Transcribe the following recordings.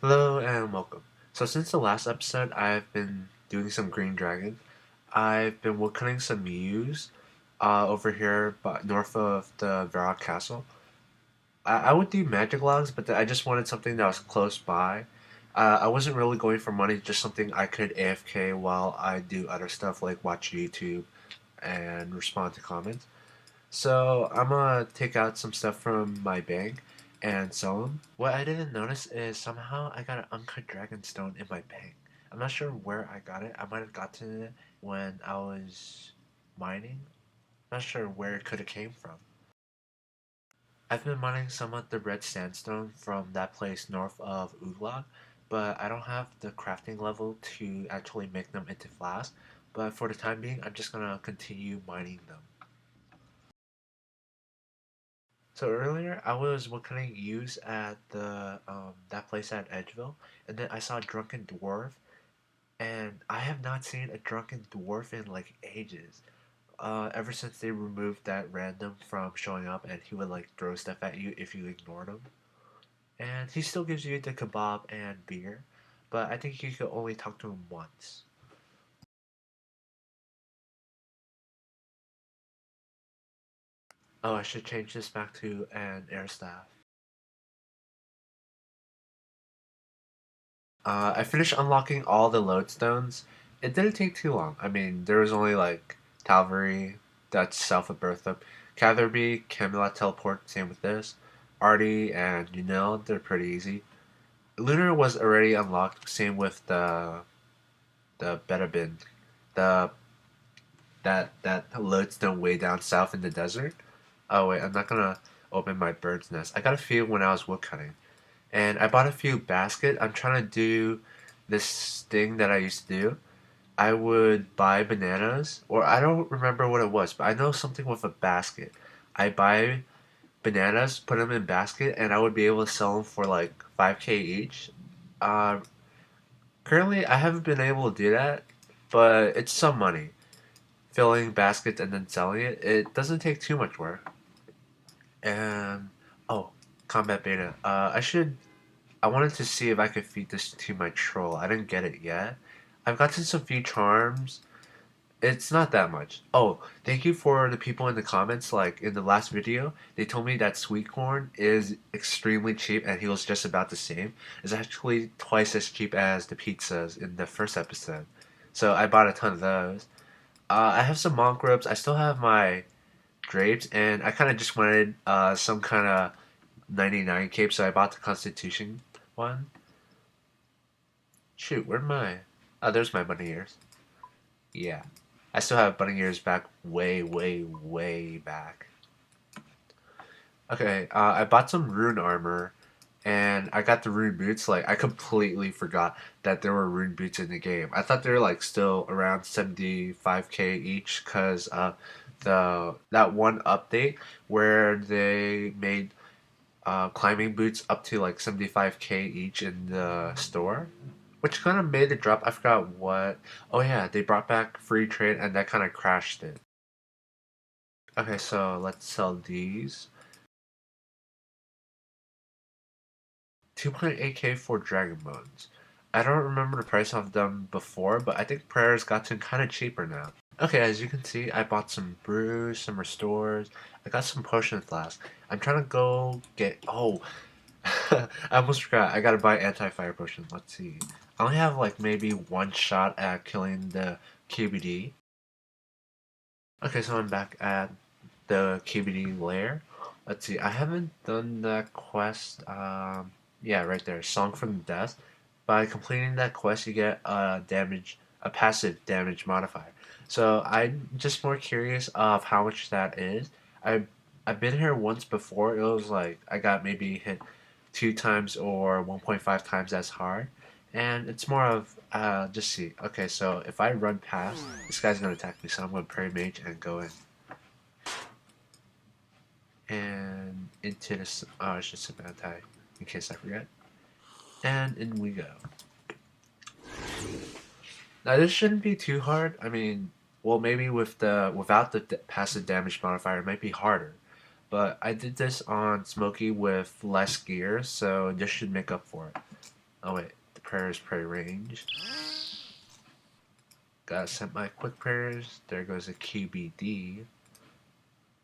Hello and welcome. So since the last episode, I've been doing some green dragon. I've been woodcutting some yews over here but north of the Varrock Castle. I would do magic logs, but I just wanted something that was close by. I wasn't really going for money, just something I could AFK while I do other stuff like watch YouTube and respond to comments. So I'm gonna take out some stuff from my bank and sell them. What I didn't notice is somehow I got an uncut dragonstone in my bank. I'm not sure where I got it. I might have gotten it when I was mining. Not sure where it could have came from. I've been mining some of the red sandstone from that place north of Uglag, but I don't have the crafting level to actually make them into flasks. But for the time being, I'm just gonna continue mining them. So earlier, I was looking use at the that place at Edgeville, and then I saw a drunken dwarf, and I have not seen a drunken dwarf in like ages. Ever since they removed that random from showing up, and he would like throw stuff at you if you ignored him, and he still gives you the kebab and beer, but I think you could only talk to him once. Oh, I should change this back to an air staff. I finished unlocking all the lodestones. It didn't take too long. I mean, there was only like Calvary, that's south of Bertha, Catherby, Camelot Teleport, same with this. Artie and Nills, they're pretty easy. Lunar was already unlocked, same with the Beta Bin, the that lodestone way down south in the desert. Oh wait, I'm not gonna open my bird's nest. I got a few when I was woodcutting. And I bought a few baskets. I'm trying to do this thing that I used to do. I would buy bananas, or I don't remember what it was, but I know something with a basket. I buy bananas, put them in basket, and I would be able to sell them for like 5K each. Uh, Currently, I haven't been able to do that, but it's some money. Filling baskets and then selling it, it doesn't take too much work. And oh, combat beta. I wanted to see if I could feed this to my troll. I didn't get it yet. I've gotten some few charms. It's not that much. Oh, thank you for the people in the comments. Like in the last video, they told me that sweet corn is extremely cheap and he was just about the same. It's actually twice as cheap as the pizzas in the first episode. So I bought a ton of those. I have some monk robes. I still have my drapes, and I kind of just wanted some kind of 99 cape, so I bought the Constitution one. Shoot, where'd my... Oh, there's my bunny ears. Yeah. I still have bunny ears back way, way, way back. Okay, I bought some rune armor, and I got the rune boots. Like, I completely forgot that there were rune boots in the game. I thought they were, like, still around 75K each, because that one update where they made climbing boots up to, like, 75K each in the store. Which kind of made it drop. I forgot what. Oh yeah, they brought back free trade and that kind of crashed it. Okay, so let's sell these. 2.8K for Dragon Bones. I don't remember the price of them before, but I think prayers gotten kind of cheaper now. Okay, as you can see, I bought some brews, some restores. I got some potion flasks. I'm trying to go get. Oh, I almost forgot. I gotta buy anti-fire potion. Let's see. I only have like maybe one shot at killing the QBD. Okay, so I'm back at the QBD lair. Let's see. I haven't done that quest. Yeah, right there. Song from the Death. By completing that quest, you get a passive damage modifier. So I'm just more curious of how much that is. I I've been here once before. It was like I got maybe hit two times or 1.5 times as hard. And it's more of just see. Okay, so if I run past, this guy's gonna attack me, so I'm gonna pray mage and go in. And into this it's just a bad tie, in case I forget. And in we go. Now this shouldn't be too hard. I mean, well maybe without the passive damage modifier it might be harder. But I did this on Smokey with less gear, so this should make up for it. Oh wait, the prayers pray range. Gotta set my quick prayers. There goes a QBD.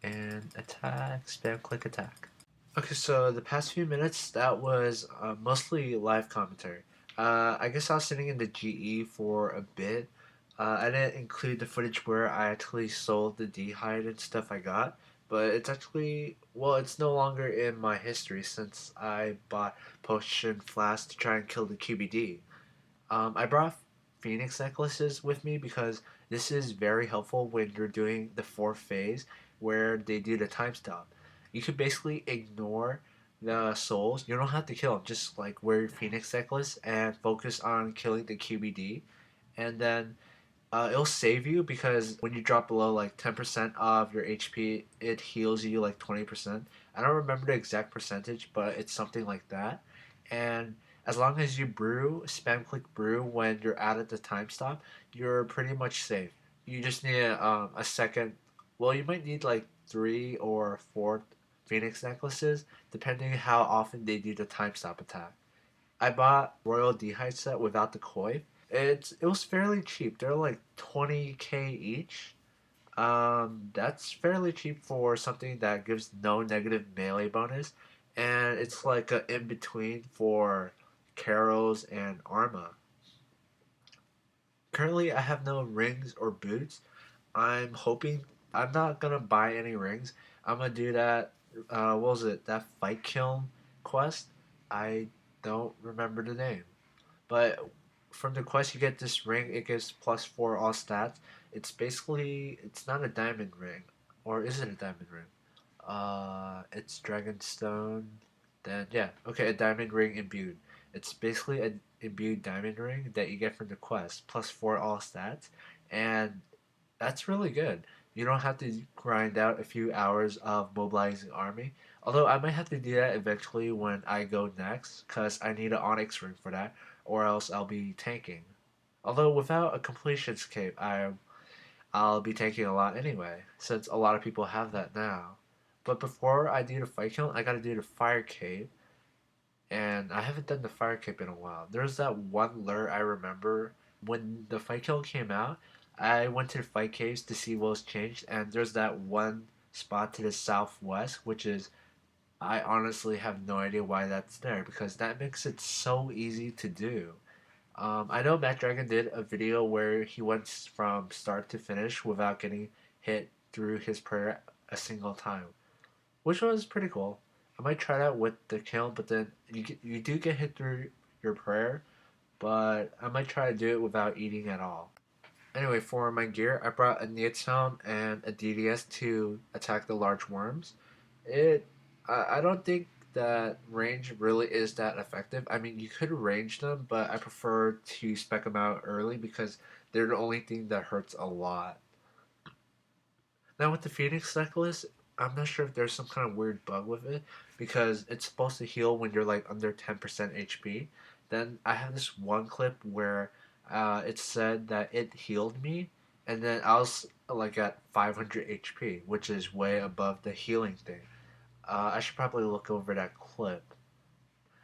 And attack, spam click attack. Okay, so the past few minutes, that was mostly live commentary. I guess I was sitting in the GE for a bit. I didn't include the footage where I actually sold the D-hide and stuff I got, but it's actually, well, it's no longer in my history since I bought Potion Flask to try and kill the QBD. I brought Phoenix necklaces with me because this is very helpful when you're doing the fourth phase where they do the time stop. You could basically ignore the souls. You don't have to kill them. Just like wear your Phoenix necklace and focus on killing the QBD, and then it'll save you because when you drop below like 10% of your HP, it heals you like 20%. I don't remember the exact percentage, but it's something like that. And as long as you brew, spam click brew when you're out at the time stop, you're pretty much safe. You just need a second. Well, you might need like 3 or 4 Phoenix necklaces, depending how often they do the time stop attack. I bought Royal D'hide set without the koi. It was fairly cheap. They're like 20k each. That's fairly cheap for something that gives no negative melee bonus, and it's like a in between for Carols and Arma. Currently, I have no rings or boots. I'm hoping I'm not gonna buy any rings. I'm gonna do that. What was it? That fight kiln quest. I don't remember the name. But from the quest, you get this ring. It gives +4 all stats. It's basically it's not a diamond ring, or is it a diamond ring? It's Dragonstone. Then yeah, okay, a diamond ring imbued. It's basically an imbued diamond ring that you get from the quest, +4 all stats, and that's really good. You don't have to grind out a few hours of mobilizing army. Although I might have to do that eventually when I go next, because I need an Onyx ring for that, or else I'll be tanking. Although without a Completionist cape, I'll be tanking a lot anyway, since a lot of people have that now. But before I do the fight kill, I gotta do the fire cape, and I haven't done the fire cape in a while. There's that one lure I remember when the fight kill came out. I went to the fight caves to see what was changed, and there's that one spot to the southwest, which is I honestly have no idea why that's there because that makes it so easy to do. I know Matt Dragon did a video where he went from start to finish without getting hit through his prayer a single time, which was pretty cool. I might try that with the kill, but then you do get hit through your prayer, but I might try to do it without eating at all. Anyway, for my gear, I brought a Nills helm and a DDS to attack the large worms. It, I don't think that range really is that effective. I mean, you could range them, but I prefer to spec them out early because they're the only thing that hurts a lot. Now with the Phoenix necklace, I'm not sure if there's some kind of weird bug with it because it's supposed to heal when you're like under 10% HP. Then I have this one clip where it said that it healed me, and then I was like at 500 HP, which is way above the healing thing. I should probably look over that clip.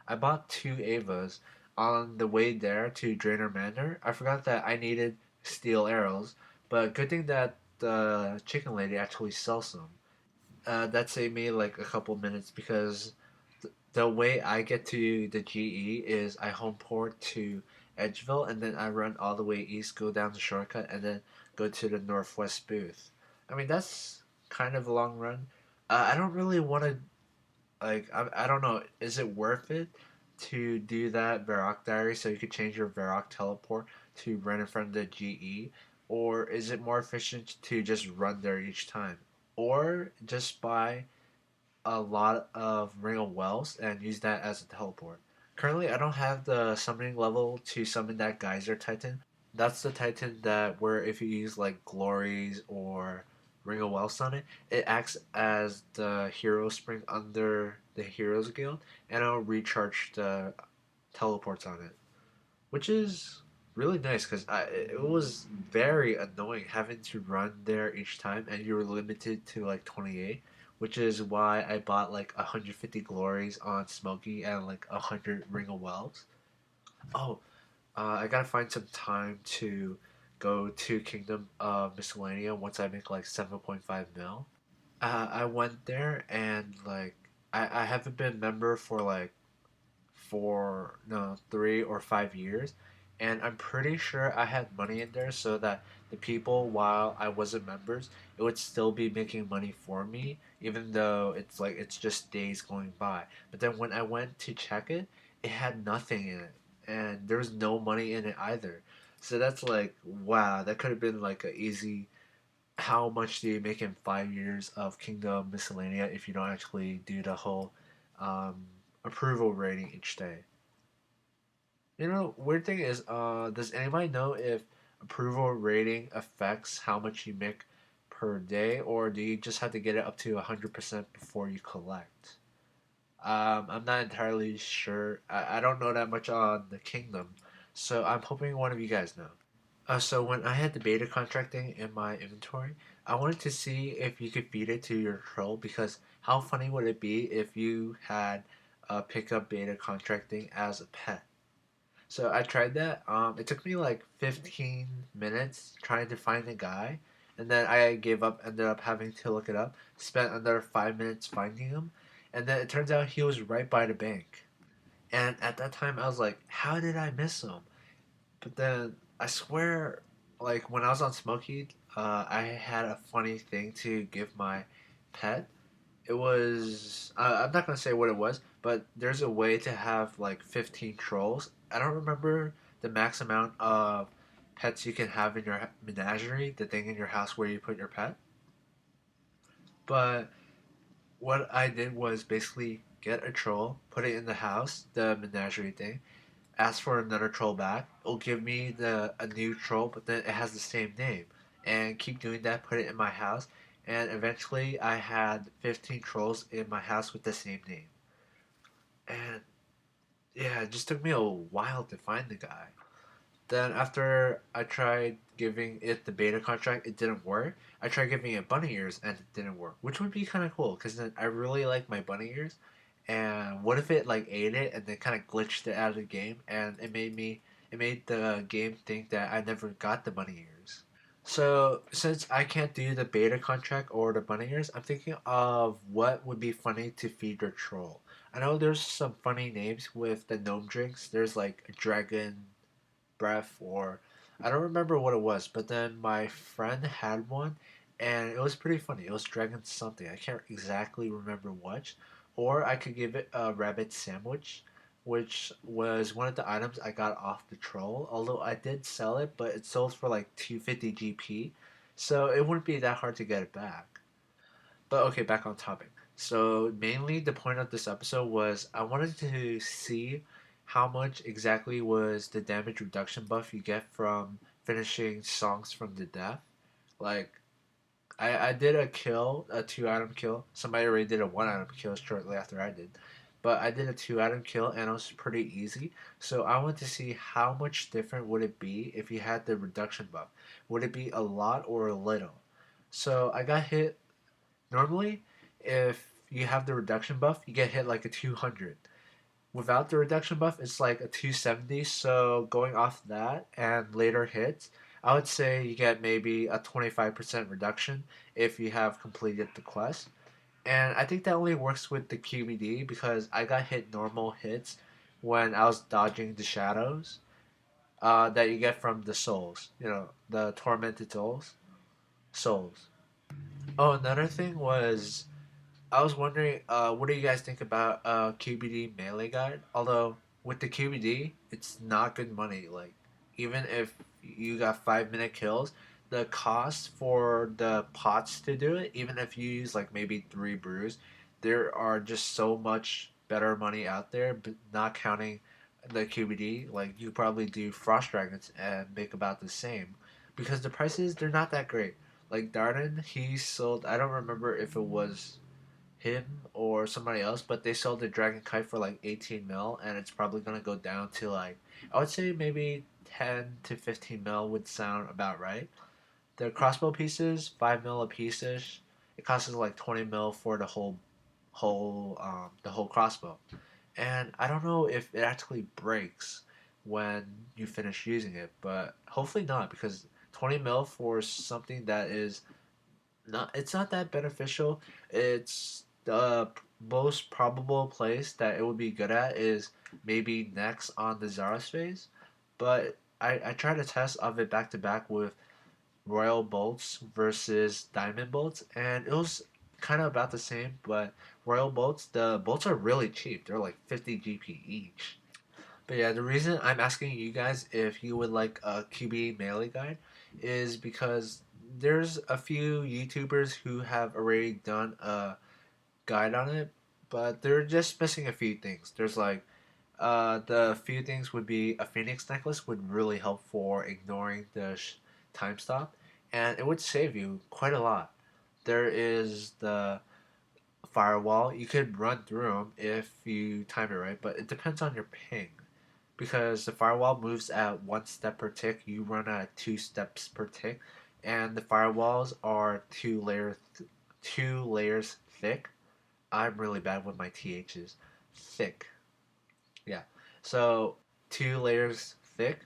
I bought 2 Avas on the way there to Drainer Manor. I forgot that I needed steel arrows, but good thing that the chicken lady actually sells some. That saved me like a couple minutes because the way I get to the GE is I home port to Edgeville and then I run all the way east, go down the shortcut, and then go to the northwest booth. I mean, that's kind of a long run. I don't really want to like I don't know. Is it worth it to do that Varrock Diary so you could change your Varrock teleport to run in front of the GE, or is it more efficient to just run there each time, or just buy a lot of Ring of Wells and use that as a teleport? Currently, I don't have the summoning level to summon that Geyser Titan. That's the Titan that where if you use like Glories or Ring of Wells on it, it acts as the hero spring under the Heroes Guild, and it'll recharge the teleports on it, which is really nice because it was very annoying having to run there each time, and you were limited to like 28, which is why I bought like 150 glories on Smokey and like 100 Ring of Wells. Oh, I gotta find some time to go to Kingdom of Miscellanea once I make like 7.5 mil. I went there and like I haven't been a member for like for no 3 or 5 years, and I'm pretty sure I had money in there so that the people while I wasn't members, it would still be making money for me, even though it's like it's just days going by. But then when I went to check it, it had nothing in it, and there was no money in it either. So that's like wow, that could have been like a easy. How much do you make in 5 years of Kingdom Miscellanea if you don't actually do the whole um, approval rating each day? You know, weird thing is, does anybody know if approval rating affects how much you make per day, or do you just have to get it up to 100% before you collect? I'm not entirely sure. I don't know that much on the kingdom, so I'm hoping one of you guys know. So when I had the beta contracting in my inventory, I wanted to see if you could feed it to your troll because how funny would it be if you had pickup beta contracting as a pet? So I tried that. It took me like 15 minutes trying to find the guy, and then I gave up. Ended up having to look it up. Spent another 5 minutes finding him, and then it turns out he was right by the bank. And at that time, I was like, "How did I miss him?" But then I swear, like when I was on Smoky, I had a funny thing to give my pet. It was I'm not gonna say what it was, but there's a way to have like 15 trolls. I don't remember the max amount of pets you can have in your menagerie, the thing in your house where you put your pet. But what I did was basically get a troll, put it in the house, the menagerie thing, ask for another troll back. It'll give me the a new troll, but then it has the same name, and keep doing that. Put it in my house, and eventually I had 15 trolls in my house with the same name. And yeah, it just took me a while to find the guy. Then after I tried giving it the beta contract, it didn't work. I tried giving it bunny ears and it didn't work, which would be kind of cool because then I really like my bunny ears. And what if it like ate it and then kind of glitched it out of the game and it made the game think that I never got the bunny ears. So since I can't do the beta contract or the bunny ears, I'm thinking of what would be funny to feed your troll. I know there's some funny names with the gnome drinks. There's like a dragon breath or I don't remember what it was, but then my friend had one and it was pretty funny. It was dragon something. I can't exactly remember which. Or I could give it a rabbit sandwich, which was one of the items I got off the troll. Although I did sell it, but it sold for like 250 GP. So it wouldn't be that hard to get it back. But okay, back on topic. So mainly the point of this episode was I wanted to see how much exactly was the damage reduction buff you get from finishing songs from the death. Like I did a kill, a 2 item kill. Somebody already did a 1 item kill shortly after I did. But I did a 2 item kill and it was pretty easy. So I want to see how much different would it be if you had the reduction buff. Would it be a lot or a little? So I got hit. Normally, if you have the reduction buff, you get hit like a 200. Without the reduction buff, it's like a 270. So going off that and later hits, I would say you get maybe a 25% reduction if you have completed the quest. And I think that only works with the QBD because I got hit normal hits when I was dodging the shadows that you get from the souls. You know, the tormented souls. Souls. Oh, another thing was I was wondering, what do you guys think about QBD melee guide? Although with the QBD, it's not good money. Like even if you got 5 minute kills, the cost for the pots to do it, even if you use like maybe 3 brews, there are just so much better money out there. But not counting the QBD, like you probably do frost dragons and make about the same, because the prices they're not that great. Like Darden, he sold. I don't remember if it was him or somebody else, but they sold the Dragon Kite for like 18 mil, and it's probably gonna go down to like I would say maybe 10 to 15 mil would sound about right. The crossbow pieces, 5 mil a piece ish. It costs us like 20 mil for the whole crossbow, and I don't know if it actually breaks. when you finish using it, but hopefully not, because 20 mil for something that is not, it's not that beneficial. It's the most probable place that it would be good at is maybe next on the Zaros phase, but I tried a test of it back to back with Royal Bolts versus Diamond Bolts, and it was kind of about the same. But Royal Bolts, the bolts are really cheap. They're like 50 GP each. But yeah, the reason I'm asking you guys if you would like a QB melee guide is because there's a few YouTubers who have already done a guide on it, but they're just missing a few things. There's like the few things would be a Phoenix necklace would really help for ignoring the time stop, and it would save you quite a lot. There is the firewall. You could run through them if you time it right, but it depends on your ping. Because the firewall moves at 1 step per tick, you run at 2 steps per tick, and the firewalls are 2 layers thick. I'm really bad with my ths. Thick. Yeah. So 2 layers thick.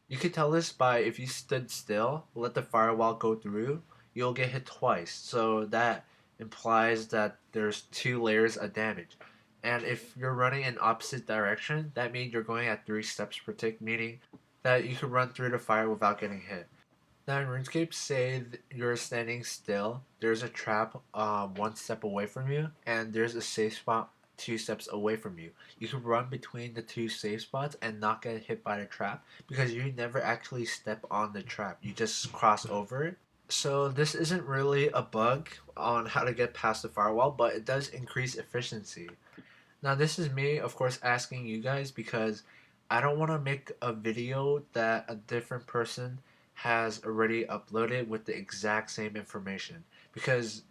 You can tell this by if you stood still, let the firewall go through, you'll get hit twice. So that implies that there's 2 layers of damage. And if you're running in opposite direction, that means you're going at 3 steps per tick, meaning that you can run through the fire without getting hit. Now in RuneScape, say you're standing still, there's a trap 1 step away from you, and there's a safe spot 2 steps away from you. You can run between the two safe spots and not get hit by the trap because you never actually step on the trap. You just cross over it. So this isn't really a bug on how to get past the firewall, but it does increase efficiency. Now, this is me, of course, asking you guys because I don't want to make a video that a different person has already uploaded with the exact same information because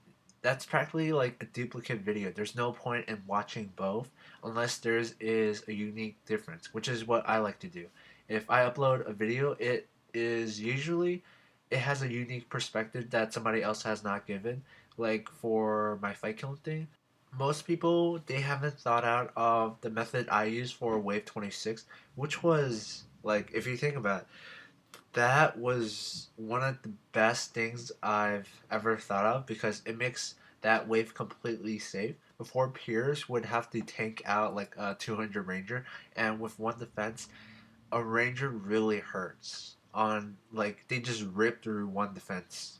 that's practically like a duplicate video. There's no point in watching both unless there's is a unique difference, which is what I like to do. If I upload a video, it is usually it has a unique perspective that somebody else has not given. Like for my fight killing thing, most people they haven't thought out of the method I use for Wave 26, which was like if you think about it, that was one of the best things I've ever thought of because it makes that wave completely safe. Before peers would have to tank out like a 200 ranger, and with one defense, a ranger really hurts. On like they just rip through one defense.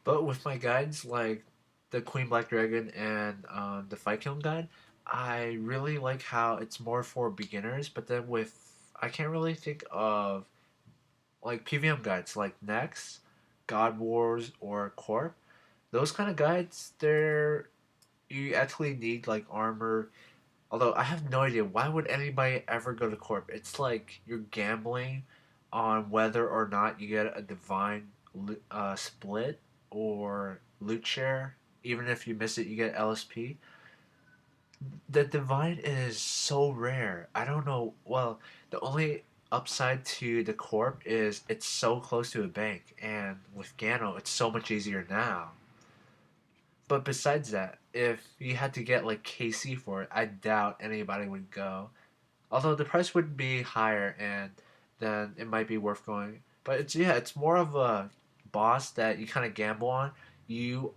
But with my guides like the Queen Black Dragon and the Fight Kiln guide, I really like how it's more for beginners. But then with I can't really think of like PVM guides like Next, God Wars, or Corp. Those kind of guides, they're you actually need like armor. Although I have no idea why would anybody ever go to Corp. It's like you're gambling on whether or not you get a divine split or loot share. Even if you miss it, you get LSP. The divine is so rare. I don't know. Well, the only upside to the corp is it's so close to a bank, and with Gano, it's so much easier now. But besides that, if you had to get like KC for it, I doubt anybody would go. Although the price would be higher, and then it might be worth going. But it's yeah, it's more of a boss that you kind of gamble on. You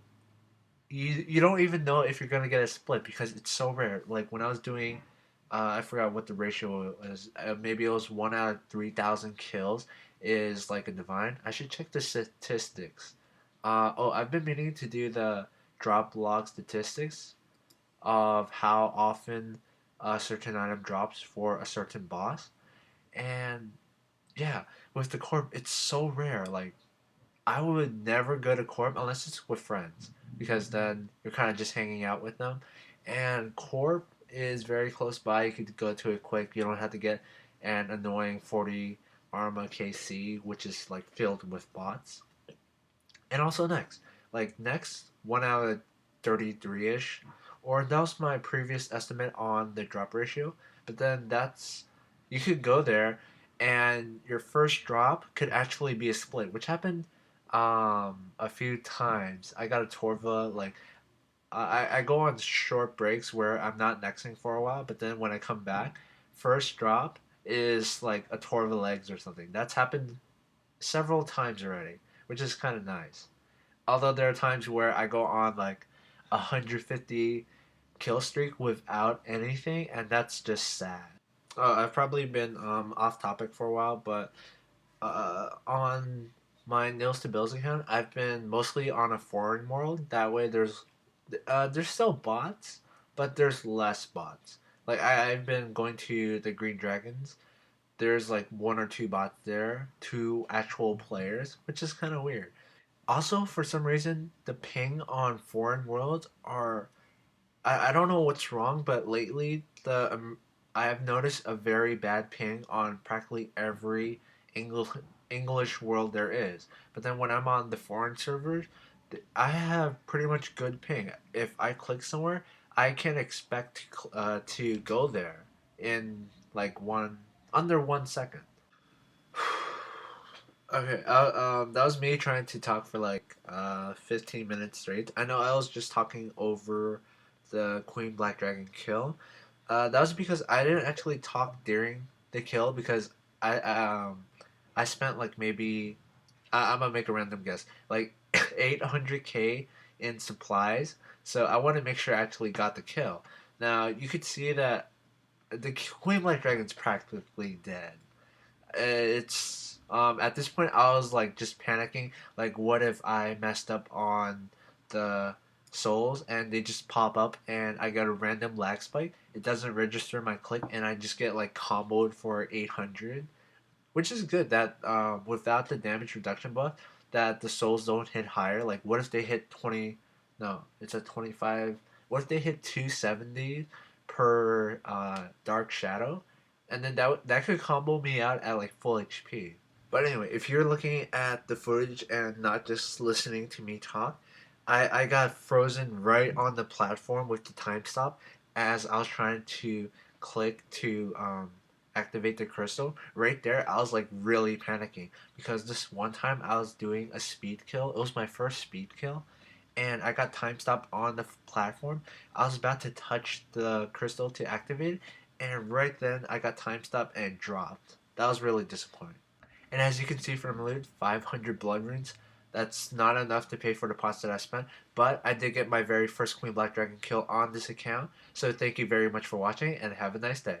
you don't even know if you're gonna get a split because it's so rare. Like when I was doing, I forgot what the ratio was. Maybe it was 1 out of 3,000 kills is like a divine. I should check the statistics. Oh, I've been meaning to do the drop log statistics of how often a certain item drops for a certain boss, and yeah, with the corp, it's so rare. Like I would never go to Corp unless it's with friends because then you're kind of just hanging out with them. And Corp is very close by. You could go to it quick. You don't have to get an annoying 40 Arma KC, which is like filled with bots. And also Next. Like Next, 1 out of 33 ish. Or that was my previous estimate on the drop ratio. But then that's. You could go there and your first drop could actually be a split, which happened a few times. I got a Torva like I go on short breaks where I'm not nexting for a while, but then when I come back, first drop is like a tour of the legs or something. That's happened several times already, which is kind of nice. Although there are times where I go on like 150 kill streak without anything, and that's just sad. I've probably been off topic for a while, but on my Nills to Bills account, I've been mostly on a foreign world. That way, there's still bots, but there's less bots. Like I've been going to the Green Dragons. There's like one or two bots there, two actual players, which is kind of weird. Also, for some reason, the ping on foreign worlds are I don't know what's wrong, but lately I have noticed a very bad ping on practically every English world there is. But then when I'm on the foreign servers, I have pretty much good ping. If I click somewhere, I can expect to go there in like one under 1 second. Okay, that was me trying to talk for like 15 minutes straight. I know I was just talking over the Queen Black Dragon kill. That was because I didn't actually talk during the kill because I spent like maybe I'm gonna make a random guess like 800k in supplies. So I want to make sure I actually got the kill. Now you could see that the Queen Black Dragon's practically dead. It's at this point I was like just panicking. Like, what if I messed up on the souls and they just pop up and I get a random lag spike? It doesn't register my click and I just get like comboed for 800, which is good. That without the damage reduction buff, that the souls don't hit higher. Like, what if they hit 20? No, it's a 25. What if they hit 270 per Dark Shadow? And then that could combo me out at like full HP. But anyway, if you're looking at the footage and not just listening to me talk, I got frozen right on the platform with the time stop as I was trying to click to activate the crystal. Right there, I was like really panicking because this one time I was doing a speed kill. It was my first speed kill, and I got time stopped on the platform. I was about to touch the crystal to activate it, and right then I got time stopped and dropped. That was really disappointing. And as you can see from the loot, 500 blood runes. That's not enough to pay for the pots that I spent, but I did get my very first Queen Black Dragon kill on this account. So thank you very much for watching, and have a nice day.